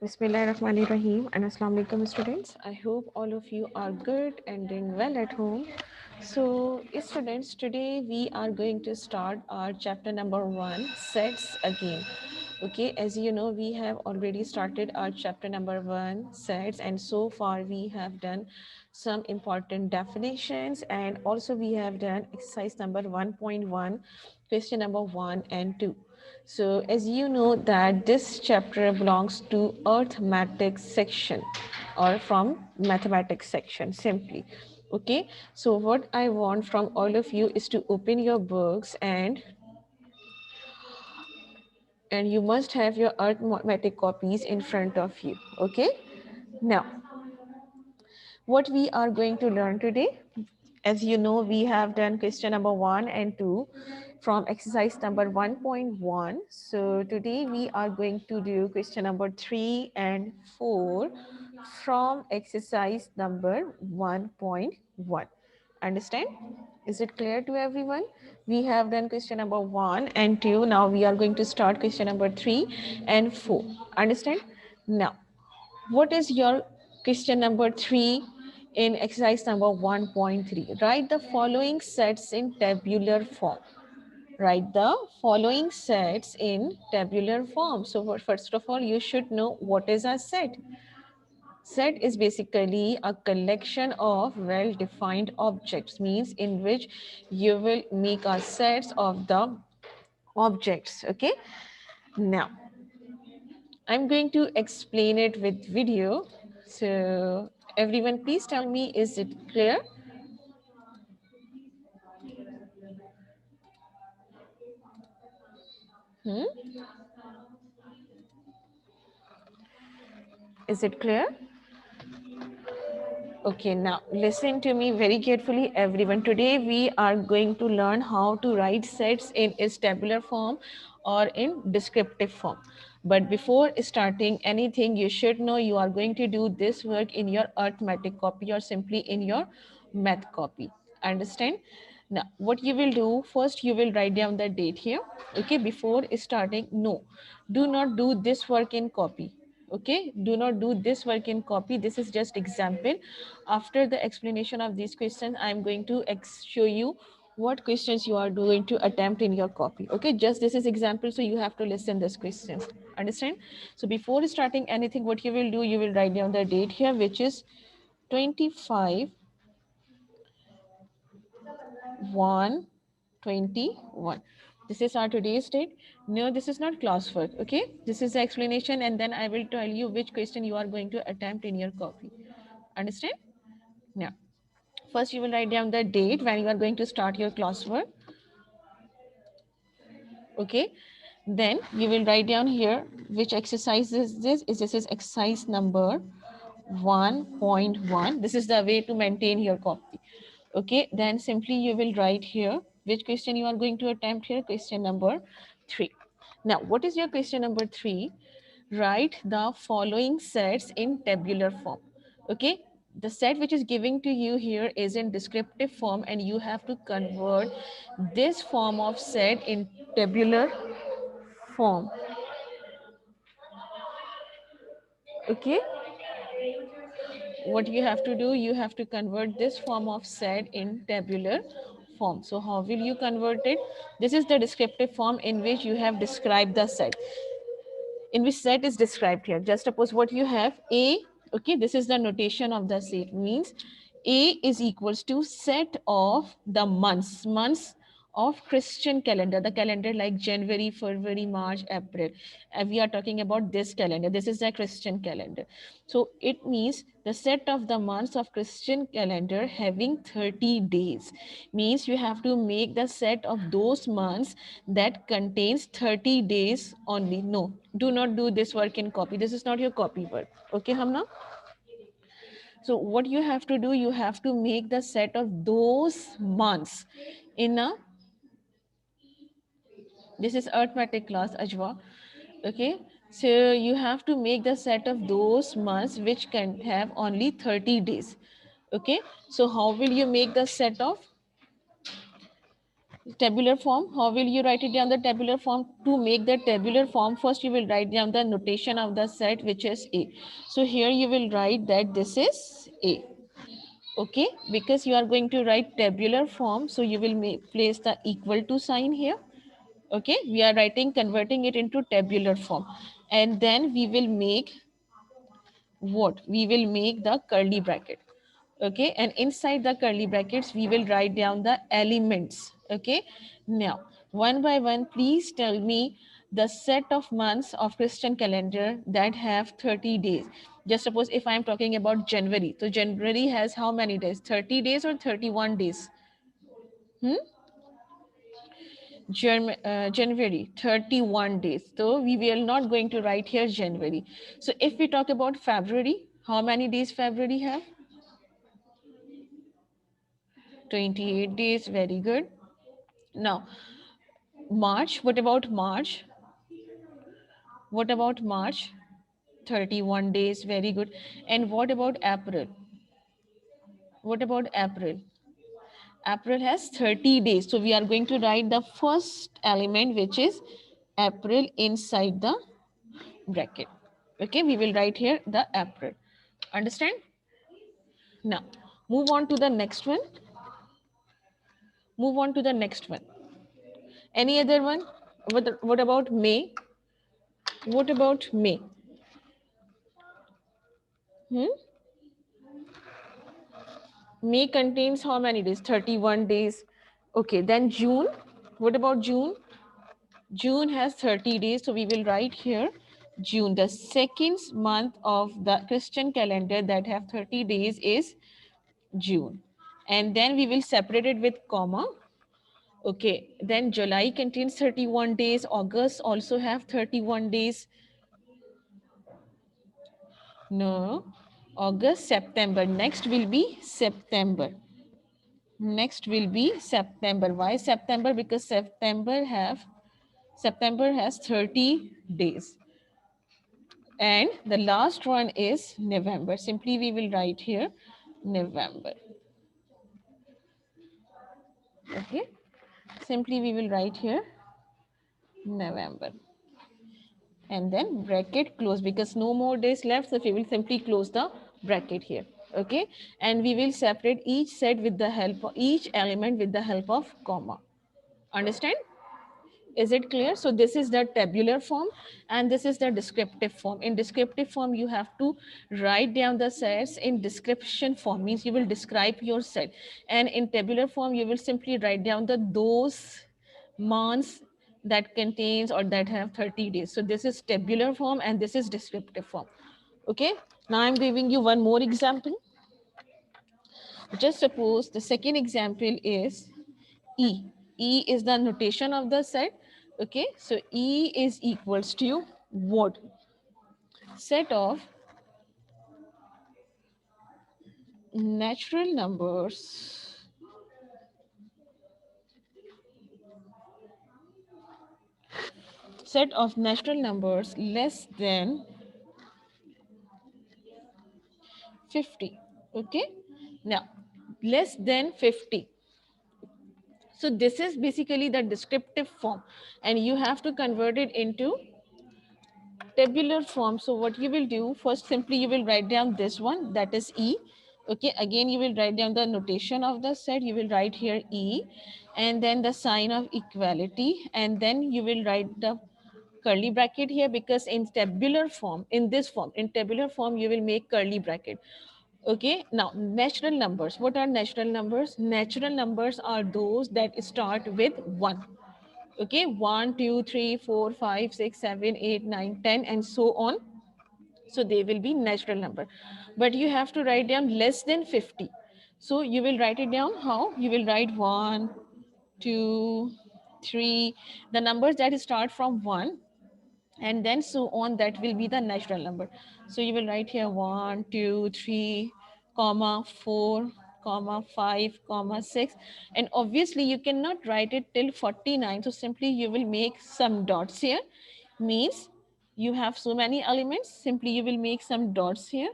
Bismillahirrahmanirrahim and Assalamu alaikum students. I hope all of you are good and doing well at home. So students, today we are going to start our chapter number 1, sets again. Okay, as you know, we have already started our chapter number 1, sets, and so far we have done some important definitions, and also we have done exercise number 1.1, question number 1 and 2. So as you know that this chapter belongs to arithmetic section or from mathematics section simply. Okay, so what I want from all of you is to open your books, and you must have your arithmetic copies in front of you. Okay, now what we are going to learn today, as you know, we have done question number 1 and 2 from exercise number 1.1. So today we are going to do question number 3 and 4 from exercise number 1.1. Understand? Is it clear to everyone? We have done question number 1 and 2. Now we are going to start question number 3 and 4. Understand? Now, what is your question number 3 in exercise number 1.3? Write the following sets in tabular form. Write the following sets in tabular form. So first of all, you should know what is a set. Set is basically a collection of well-defined objects, means in which you will make a sets of the objects. Okay. Now, I'm going to explain it with video. So everyone, please tell me, is it clear? Hmm? Is it clear? Okay, now listen to me very carefully, everyone. Today we are going to learn how to write sets in its tabular form or in descriptive form. But before starting anything, you should know you are going to do this work in your arithmetic copy or simply in your math copy. Understand? Now, what you will do, first you will write down the date here. Okay, before starting, no, do not do this work in copy. Okay, do not do this work in copy. This is just example. After the explanation of these questions, I'm going to show you what questions you are going to attempt in your copy. Okay, just this is example, so you have to listen this question. Understand? So before starting anything, what you will do, you will write down the date here, which is 25 1 21. This is our today's date. No, this is not classwork. Okay, this is the explanation, and then I will tell you which question you are going to attempt in your copy. Understand? Now, first you will write down the date when you are going to start your classwork. Okay, then you will write down here which exercise is this. This is exercise number 1.1. This is the way to maintain your copy. Okay, then simply you will write here which question you are going to attempt here, question number 3. Now, what is your question number 3? Write the following sets in tabular form. Okay, the set which is giving to you here is in descriptive form, and you have to convert this form of set in tabular form. Okay, what you have to do, you have to convert this form of set in tabular form. So how will you convert it? This is the descriptive form in which you have described the set, in which set is described here. Just suppose what you have a, okay, this is the notation of the set, means a is equals to set of the months of Christian calendar, the calendar like January, February, March, April. And we are talking about this calendar. This is the Christian calendar. So it means the set of the months of Christian calendar having 30 days. Means you have to make the set of those months that contains 30 days only. No, do not do this work in copy. This is not your copy work. Okay, Hamna? So what you have to do, you have to make the set of those months in a, this is arithmetic class, Ajwa. Okay, so you have to make the set of those months which can have only 30 days. Okay, so how will you make the set of, tabular form. How will you write it down the tabular form? To make the tabular form, first you will write down the notation of the set, which is A. So here you will write that this is A. Okay, because you are going to write tabular form, so you will place the equal to sign here. Okay, we are writing, converting it into tabular form, and then we will make what? We will make the curly bracket. Okay, and inside the curly brackets we will write down the elements. Okay, now one by one, please tell me the set of months of Christian calendar that have 30 days. Just suppose if I am talking about January, so January has how many days? 30 days or 31 days? Hmm? January, 31 days. So we will not going to write here January. So if we talk about February, how many days February have? 28 days. Very good. Now, March, what about March? What about March? 31 days. Very good. And what about April? What about April? April has 30 days. So we are going to write the first element, which is April, inside the bracket. Okay, we will write here the April. Understand? Now, move on to the next one. Move on to the next one. Any other one? What about May? What about May? Hmm? May contains how many days? 31 days. Okay, then June. What about June? June has 30 days. So we will write here June. The second month of the Christian calendar that have 30 days is June. And then we will separate it with comma. Okay, then July contains 31 days. August also have 31 days. No, August, September. Next will be September. Next will be September. Why September? Because September has 30 days. And the last one is November. Simply we will write here November. Okay. Simply we will write here November. And then bracket close, because no more days left, so we will simply close the bracket here. Okay, and we will separate each set with the help of each element with the help of comma. Understand? Is it clear? So this is the tabular form and this is the descriptive form. In descriptive form, you have to write down the sets in description form, means you will describe your set. And in tabular form, you will simply write down those months that contains or that have 30 days. So this is tabular form and this is descriptive form. Okay. Now I'm giving you one more example. Just suppose the second example is E. E is the notation of the set. Okay, so E is equals to what? Set of natural numbers less than 50. Okay, now less than 50. So this is basically the descriptive form and you have to convert it into tabular form. So what you will do first, simply you will write down this one, that is E. Okay, again you will write down the notation of the set. You will write here E and then the sign of equality, and then you will write the curly bracket here, because in tabular form, in tabular form you will make curly bracket. Okay, now natural numbers. What are natural numbers? Natural numbers are those that start with 1. Okay, 1, 2, 3, 4, 5, 6, 7, 8, 9, 10, and so on. So they will be natural number, but you have to write down less than 50. So you will write it down how? You will write 1, 2, 3, the numbers that start from 1, and then so on, that will be the natural number. So you will write here 1, 2, 3, comma 4, comma 5, comma 6, and obviously you cannot write it till 49. So simply you will make some dots here, means you have so many elements, simply you will make some dots here.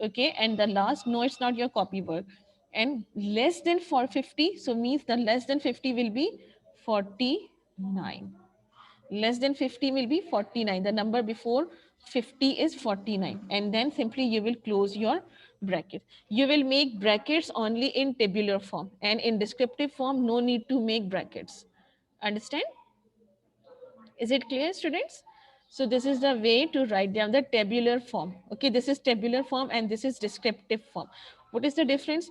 Okay, and the last, no, it's not your copy work. and less than 450, so means the less than 50 will be 49. Less than 50 will be 49. The number before 50 is 49, and then simply you will close your bracket. You will make brackets only in tabular form, and in descriptive form no need to make brackets. Understand? Is it clear, students? So this is the way to write down the tabular form. Okay, this is tabular form and this is descriptive form. What is the difference?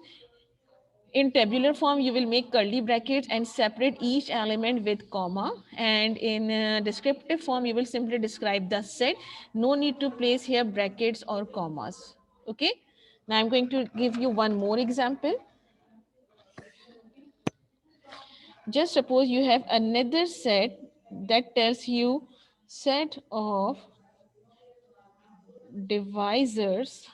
In tabular form, you will make curly brackets and separate each element with comma. And in descriptive form, you will simply describe the set. No need to place here brackets or commas. Okay. Now I'm going to give you one more example. Just suppose you have another set that tells you set of divisors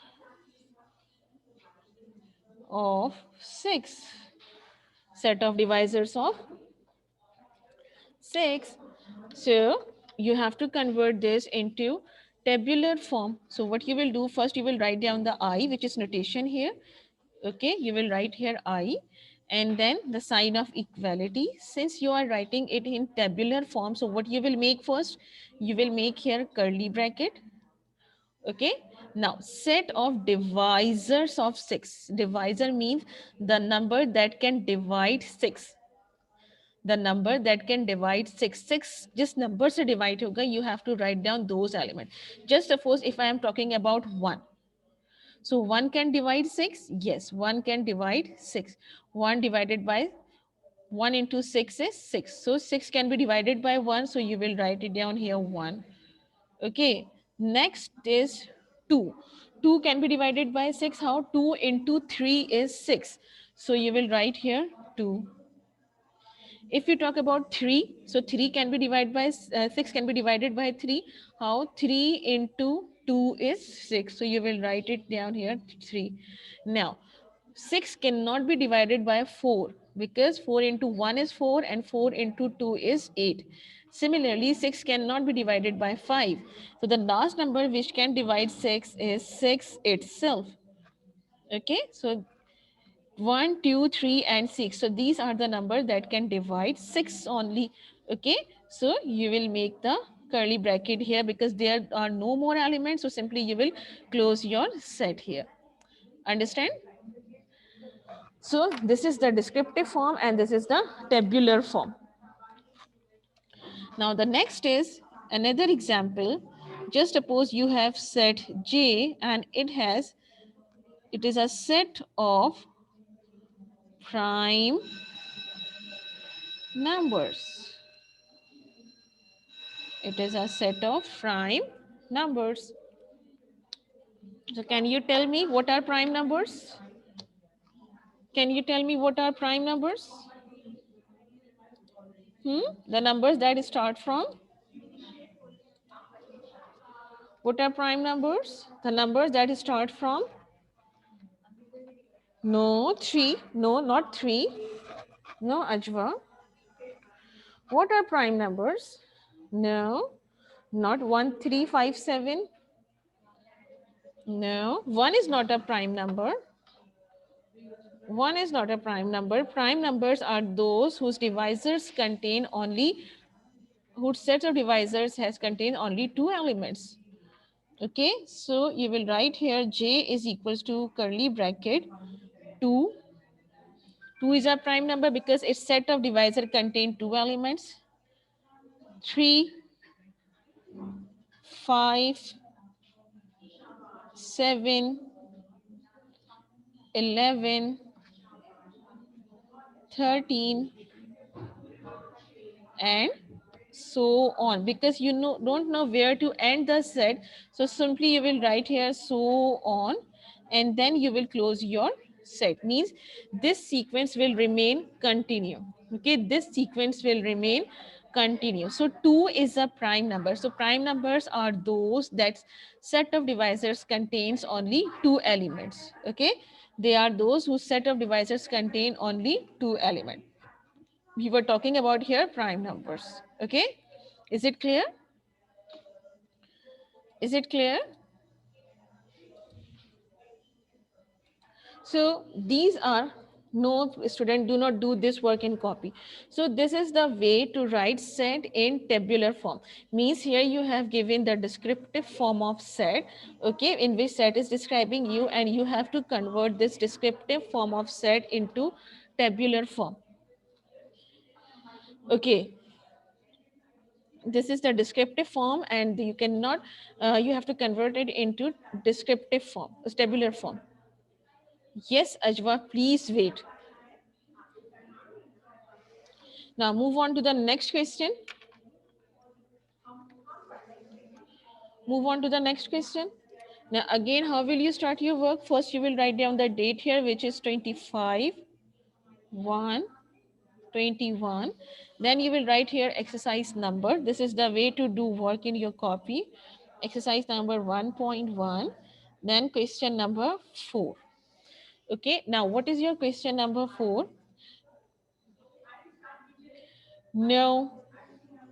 of 6. Set of divisors of 6. So you have to convert this into tabular form. So what you will do, first you will write down the I, which is notation here. Okay, you will write here I, and then the sign of equality. Since you are writing it in tabular form, so what you will make first? You will make here curly bracket. Okay, now set of divisors of 6. Divisor means the number that can divide 6. The number that can divide 6. 6 just number se divide hoga, you have to write down those elements. Just suppose if I am talking about 1. So 1 can divide 6? Yes, 1 can divide 6. 1 divided by 1 into 6 is 6. So 6 can be divided by 1. So you will write it down here 1. Okay. Next is 2. 2 can be divided by 6. How? 2 into 3 is 6. So you will write here 2. If you talk about 3, so 3 can be divided by 6 can be divided by 3. How? 3 into 2 is 6. So you will write it down here 3. Now 6 cannot be divided by 4 because 4 into 1 is 4 and 4 into 2 is 8. Similarly, 6 cannot be divided by 5. So the last number which can divide 6 is 6 itself. Okay, so 1, 2, 3, and 6. So these are the number that can divide 6 only. Okay, so you will make the curly bracket here because there are no more elements. So simply you will close your set here. Understand? So this is the descriptive form and this is the tabular form. Now the next is another example. Just suppose you have set J and it is a set of prime numbers. It is a set of prime numbers. So can you tell me what are prime numbers? Can you tell me what are prime numbers? The numbers that start from? What are prime numbers? The numbers that start from? No, 3. No, not 3. No, Ajwa. What are prime numbers? No, not 1, 3, 5, 7. No, 1 is not a prime number. 1 is not a prime number. Prime numbers are those whose divisors contain only, whose set of divisors has contained only 2 elements. Okay, so you will write here J is equals to curly bracket 2. 2 is a prime number because its set of divisor contain 2 elements. 3, 5, 7, 11, 13, and so on. Because you don't know where to end the set, so simply you will write here so on, and then you will close your set. Means this sequence will remain continue. Okay, this sequence will remain continue. So 2 is a prime number. So prime numbers are those that set of divisors contains only 2 elements. Okay, they are those whose set of divisors contain only 2 elements. We were talking about here prime numbers. Okay, is it clear? Is it clear? So these are, no student, do not do this work in copy. So this is the way to write set in tabular form. Means here you have given the descriptive form of set, okay, in which set is describing you, and you have to convert this descriptive form of set into tabular form. Okay, this is the descriptive form, and you cannot, you have to convert it into descriptive form, tabular form. Yes, Ajwa, please wait. Now move on to the next question. Move on to the next question. Now again, how will you start your work? First, you will write down the date here, which is 25/1/21. Then you will write here exercise number. This is the way to do work in your copy. Exercise number 1.1. Then question number 4. Okay, now what is your question number 4? No,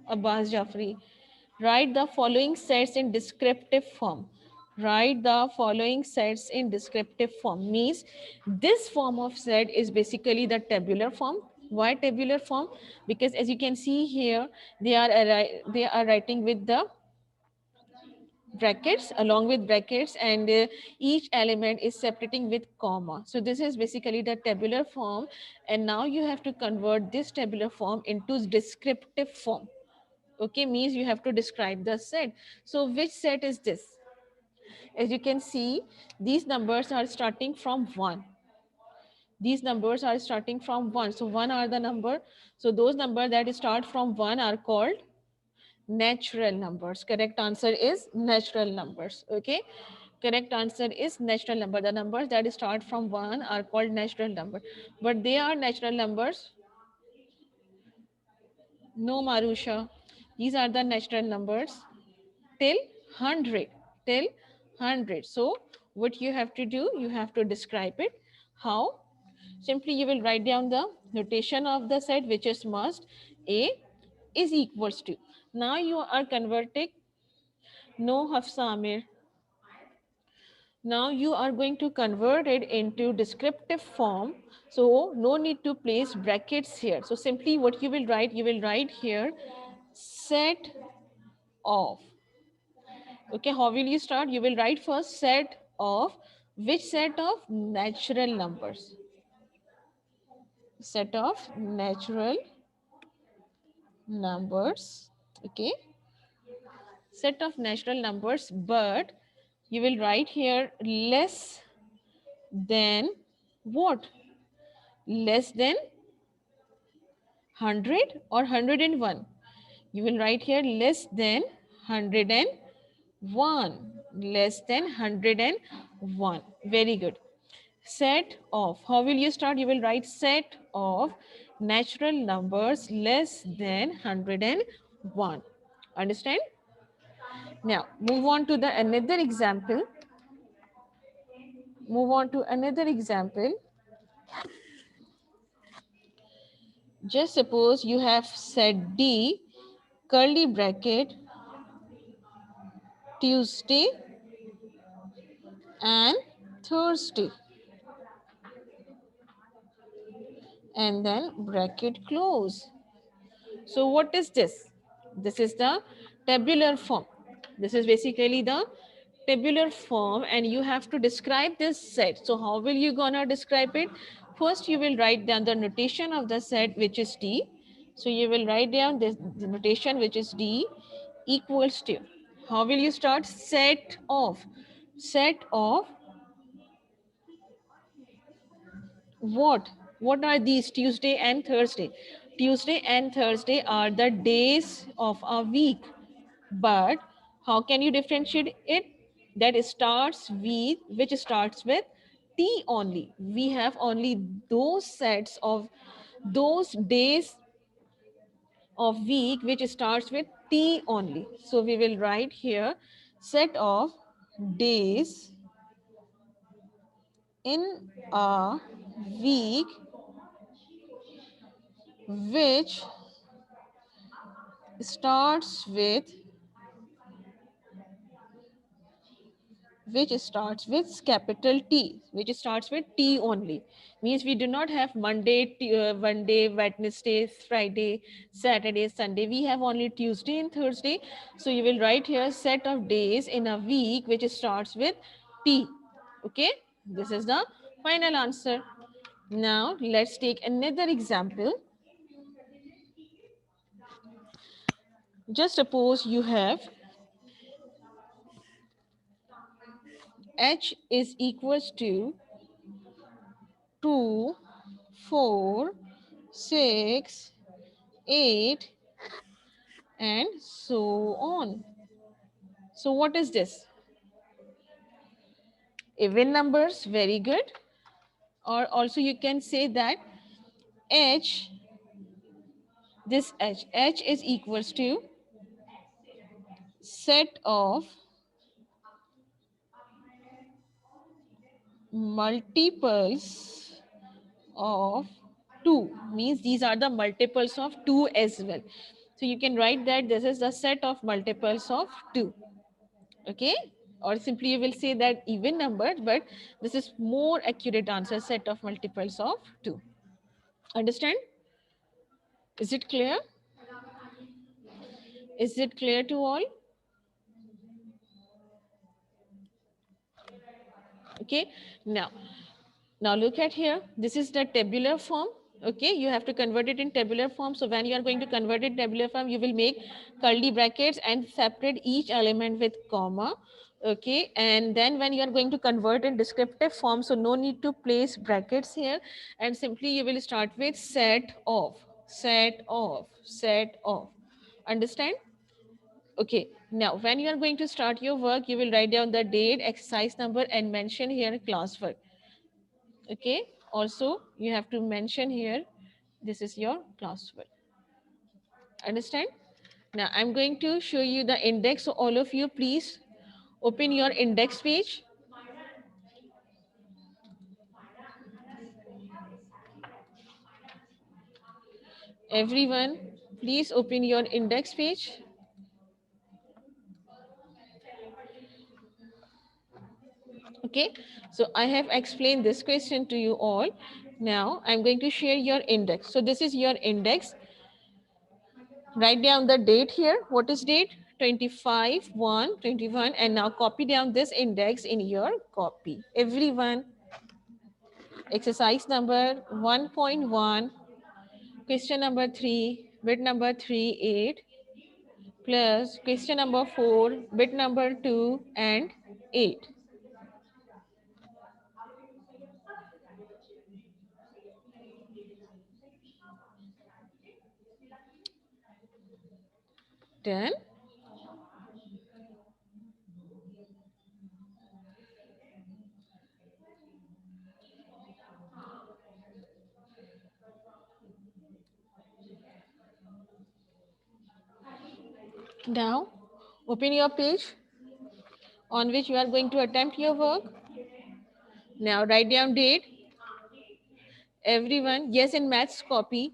Abbas Jafri. Write the following sets in descriptive form. Write the following sets in descriptive form. Means this form of set is basically the tabular form. Why tabular form? Because as you can see here, they are writing with the brackets, along with brackets, and each element is separating with comma. So this is basically the tabular form, and now you have to convert this tabular form into descriptive form. Okay, means you have to describe the set. So which set is this? As you can see, these numbers are starting from 1. These numbers are starting from 1. So 1 are the number. So those numbers that start from 1 are called natural numbers. Correct answer is natural numbers. Okay, correct answer is natural number. The numbers that start from 1 are called natural number, but they are natural numbers. No, Marusha, these are the natural numbers till 100, till 100. So what you have to do, you have to describe it. How? Simply you will write down the notation of the set, which is must a is equals to. Now you are converting. No, Hafsa Amir. Now you are going to convert it into descriptive form. So no need to place brackets here. So simply what you will write here set of. Okay, how will you start? You will write first set of, which set of natural numbers? Set of natural numbers. Okay, set of natural numbers, but you will write here less than what? Less than 100 or 101? You will write here less than 101. Less than 101. Very good. Set of, how will you start? You will write set of natural numbers less than 101. Understand? Now move on to the another example. Move on to another example. Just suppose you have set D curly bracket Tuesday and Thursday, and then bracket close. So what is this? This is the tabular form. This is basically the tabular form, and you have to describe this set. So how will you gonna describe it? First, you will write down the notation of the set, which is D. So you will write down this the notation, which is D equals to. How will you start? Set of. Set of what? What are these? Tuesday and Thursday. Tuesday and Thursday are the days of a week. But how can you differentiate it? That starts with, which starts with T only. We have only those sets of those days of week which starts with T only. So we will write here set of days in a week which starts with which starts with capital T, which starts with T only. Means we do not have Monday, Wednesday, Friday, Saturday, Sunday. We have only Tuesday and Thursday. So you will write here set of days in a week which starts with T. Okay, this is the final answer. Now let's take another example. Just suppose you have H is equals to 2, 4, 6, 8, and so on. So what is this? Even numbers, very good. Or also you can say that H, this H is equals to set of multiples of 2. Means these are the multiples of 2 as well. So you can write that this is the set of multiples of 2. Okay, or simply you will say that even number, but this is more accurate answer, set of multiples of 2. Understand? Is it clear? Is it clear to all? Okay, now look at here. This is the tabular form. Okay, you have to convert it in tabular form. So when you are going to convert it tabular form, you will make curly brackets and separate each element with comma. Okay, and then when you are going to convert in descriptive form, so no need to place brackets here, and simply you will start with set of, set of, set of. Understand? Okay, now when you are going to start your work, you will write down the date, exercise number, and mention here classwork. Okay, also you have to mention here this is your classwork. Understand? Now I'm going to show you the index, so all of you please open your index page. Everyone please open your index page. Okay, so I have explained this question to you all. Now I'm going to share your index. So this is your index. Write down the date here. What is date? 25 1 21, and now copy down this index in your copy. Everyone, exercise number 1.1, question number 3, bit number 3 8, plus question number 4, bit number 2 and 8. Done. Now open your page on which you are going to attempt your work. Now write down date. Everyone, yes, in maths copy.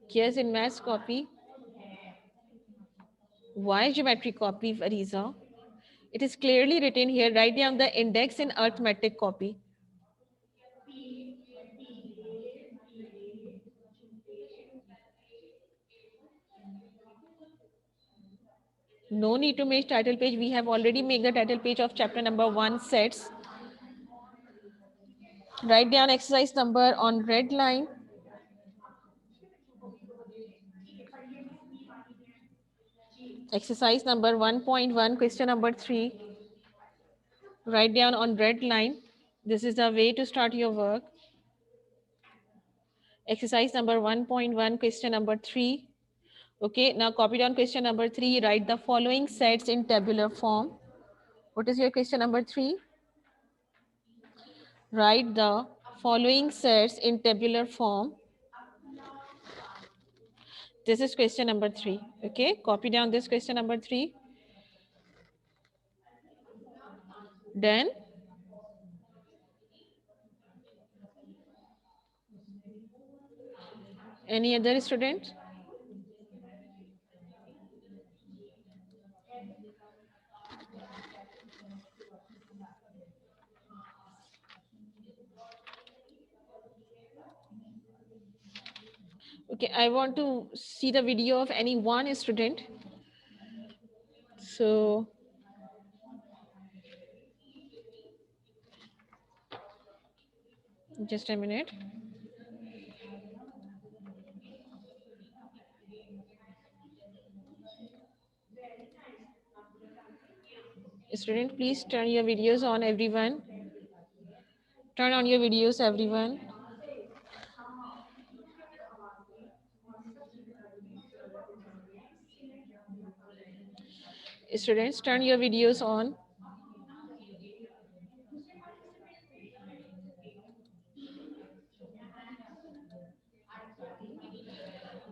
Yes, in maths copy. Why geometry copy, Fariza? It is clearly written here. Write down the index in arithmetic copy. No need to make title page. We have already made the title page of chapter number 1, sets. Write down exercise number on red line. Exercise number 1.1, question number 3. Write down on red line. This is the way to start your work. Exercise number 1.1, question number 3. Okay, now copy down question number 3. Write the following sets in tabular form. What is your question number 3? Write the following sets in tabular form. This is question number 3. Okay, copy down this question number 3. Then any other student? Okay, I want to see the video of any one student. So just a minute. Student, please turn your videos on, everyone. Turn on your videos, everyone. Students, turn your videos on.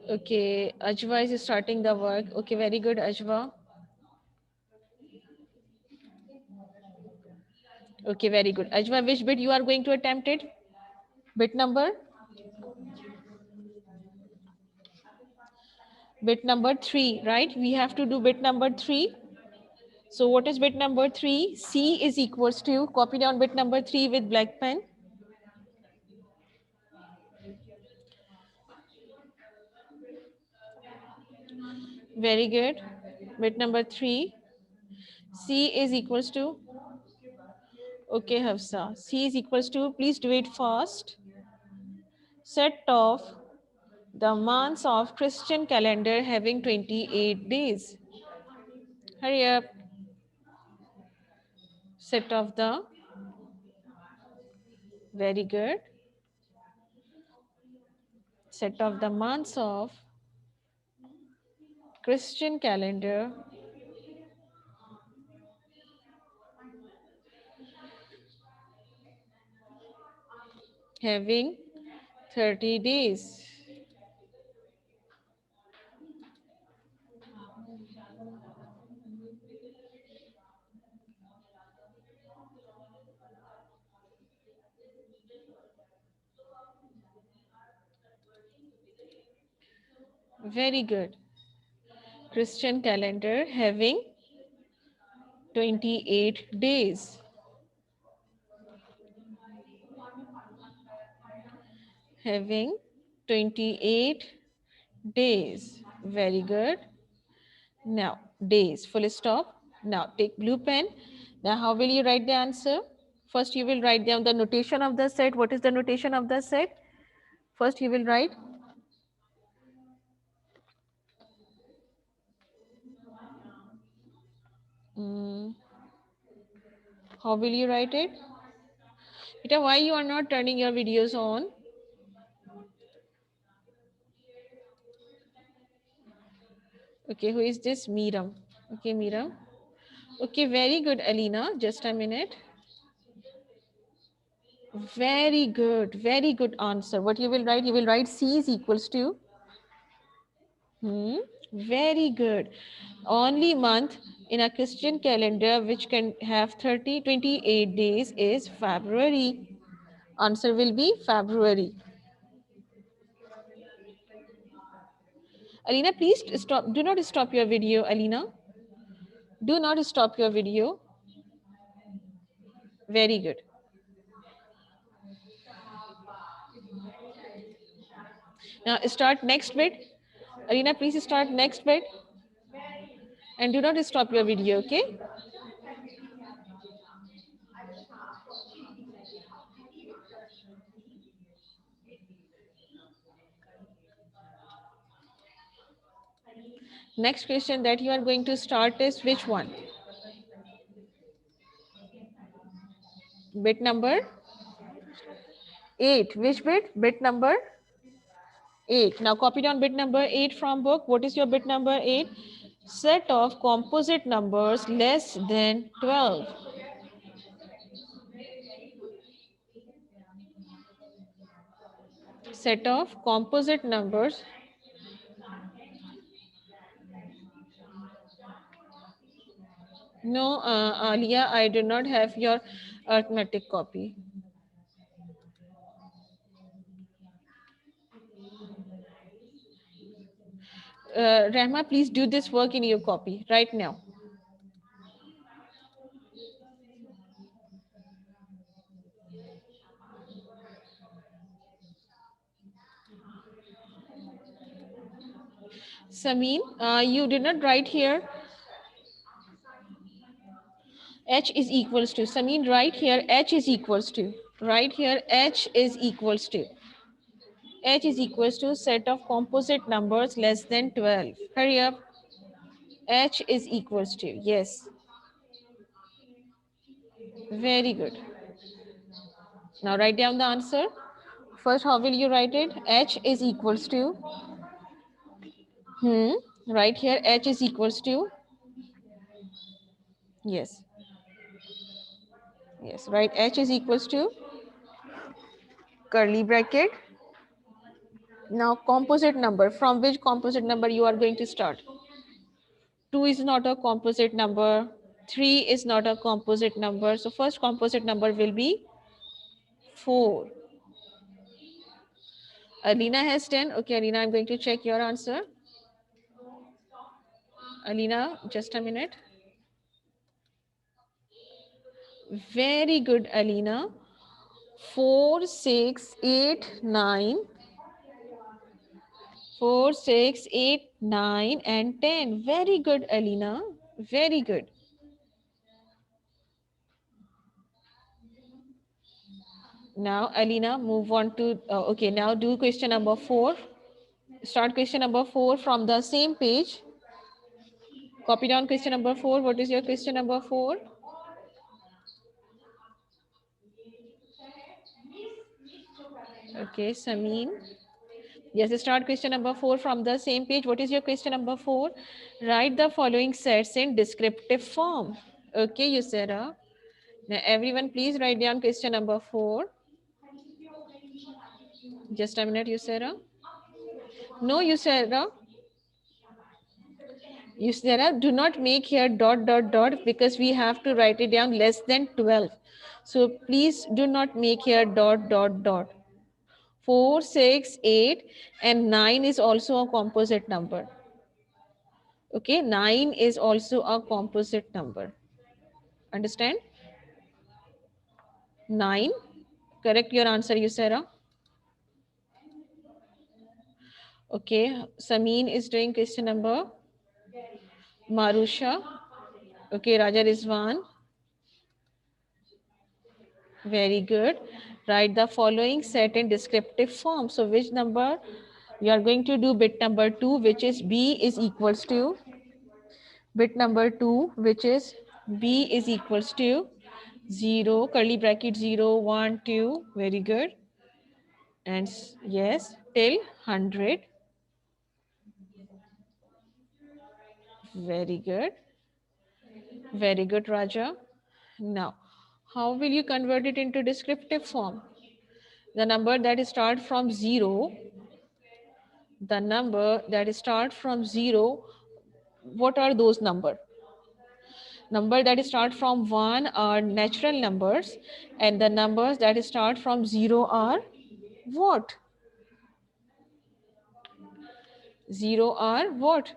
Okay, Ajwa is starting the work. Okay, very good, Ajwa. Okay, very good. Ajwa, which bit you are going to attempt it? Bit number? Bit number 3, right? We have to do bit number 3. So what is bit number 3? C is equals to, copy down bit number 3 with black pen. Very good. Bit number 3. C is equals to, okay, Hafsa. C is equals to, please do it fast. Set of the months of Christian calendar having 28 days. Hurry up. Set of the, very good. Set of the months of Christian calendar having 30 days. Very good. Christian calendar having 28 days. Having 28 days. Very good. Now, days, full stop. Now, take blue pen. Now, how will you write the answer? First, you will write down the notation of the set. What is the notation of the set? First, you will write. How will you write it? Ita, why you are not turning your videos on? Okay, who is this? Meeram. Okay, Meeram. Okay, very good, Alina. Just a minute. Very good answer. What you will write? You will write C is equals to. Very good. Only month in a Christian calendar which can have 28 days is February. Answer will be February. Alina, please stop. Do not stop your video, Alina. Do not stop your video. Very good. Now start next bit. Alina, please start next bit. And do not stop your video, okay? Next question that you are going to start is which one? Bit number 8. Which bit? Bit number 8. Now copy down bit number 8 from book. What is your bit number 8? Set of composite numbers less than 12. Set of composite numbers. No, Alia, I do not have your arithmetic copy. Rahma, please do this work in your copy right now. Sameen, you did not write here h is equals to. Sameen, right here h is equals to. Right here h is equals to. H is equals to set of composite numbers less than 12. Hurry up. H is equals to. Yes. Very good. Now write down the answer. First, how will you write it? H is equals to. Right here, H is equals to. Yes. Yes. Right. H is equals to curly bracket. Now, composite number. From which composite number you are going to start? 2 is not a composite number. 3 is not a composite number. So, first composite number will be 4. Alina has 10. Okay, Alina, I'm going to check your answer. Alina, just a minute. Very good, Alina. 4, 6, 8, 9. 4, 6, 8, 9, and 10. Very good, Alina. Very good. Now, Alina, move on to, okay, now do question number 4. Start question number 4 from the same page. Copy down question number 4. What is your question number 4? Okay, Sameen. Yes, start question number 4 from the same page. What is your question number 4? Write the following sets in descriptive form. Okay, Yusera. Now, everyone, please write down question number 4. Just a minute, Yusera. No, Yusera. Yusera, do not make here dot, dot, dot because we have to write it down less than 12. So please do not make here dot, dot, dot. 4, 6, 8, and 9 is also a composite number. Okay, 9 is also a composite number. Understand? 9. Correct your answer, Yusera. Okay, Sameen is doing question number. Marusha. Okay, Raja Rizwan. Very good. Write the following set in descriptive form. So which number? You are going to do bit number 2, which is B is equals to. Bit number 2, which is B is equals to 0, curly bracket 0, 1, 2. Very good. And yes, till 100. Very good. Very good, Raja. Now, how will you convert it into descriptive form? The number that start from 0, the number that start from 0, what are those number? Number that start from 1 are natural numbers, and the numbers that start from 0 are what? 0 are what?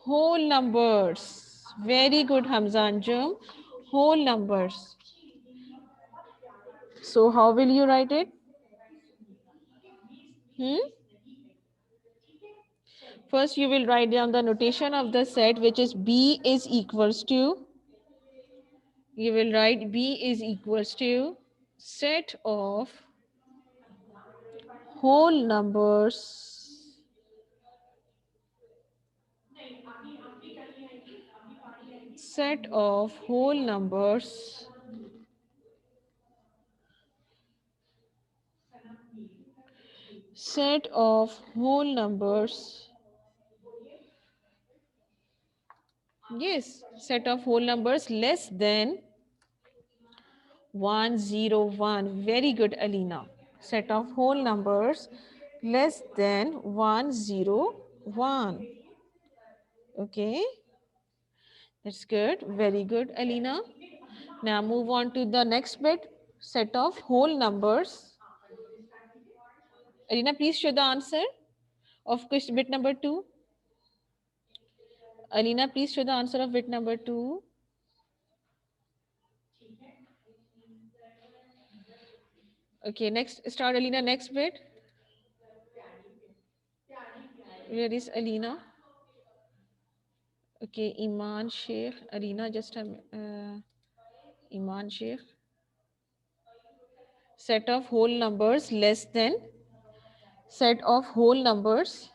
Whole numbers. Very good, Hamza Anjum. Whole numbers. So how will you write it? First, you will write down the notation of the set, which is B is equals to. You will write B is equals to set of whole numbers set of whole numbers set of whole numbers. Yes, set of whole numbers less than 101. Very good, Alina. Set of whole numbers less than 101. Okay, that's good. Very good, Alina. Now move on to the next bit. Set of whole numbers. Alina, please show the answer of question bit number 2. Alina, please show the answer of bit number 2. Okay, next, start Alina, next bit. Where is Alina? Okay, Iman Sheikh. Alina, just a Iman Sheikh. Set of whole numbers less than set of whole numbers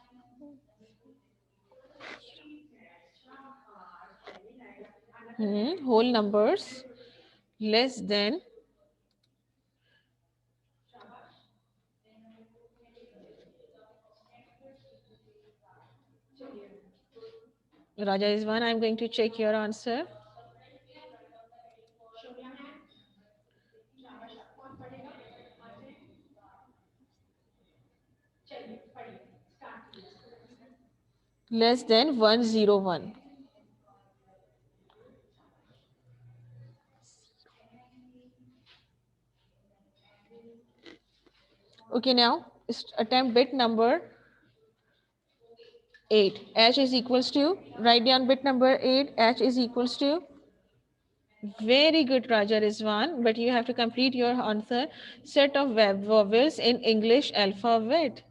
whole numbers less than Raja is one. I'm going to check your answer. Less than 101. Okay, now attempt bit number 8. H is equals to, write down bit number 8. H is equals to, very good, Raja Rizwan, but you have to complete your answer. Set of vowels in English alphabet.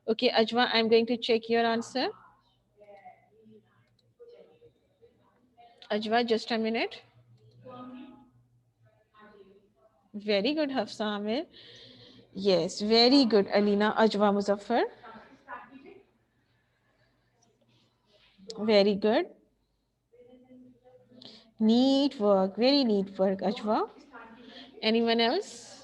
Okay, Ajwa, I'm going to check your answer. Ajwa, just a minute. Very good, Hafsa Amir. Yes, very good, Alina Ajwa Muzaffar. Very good. Neat work, very neat work, Ajwa. Anyone else?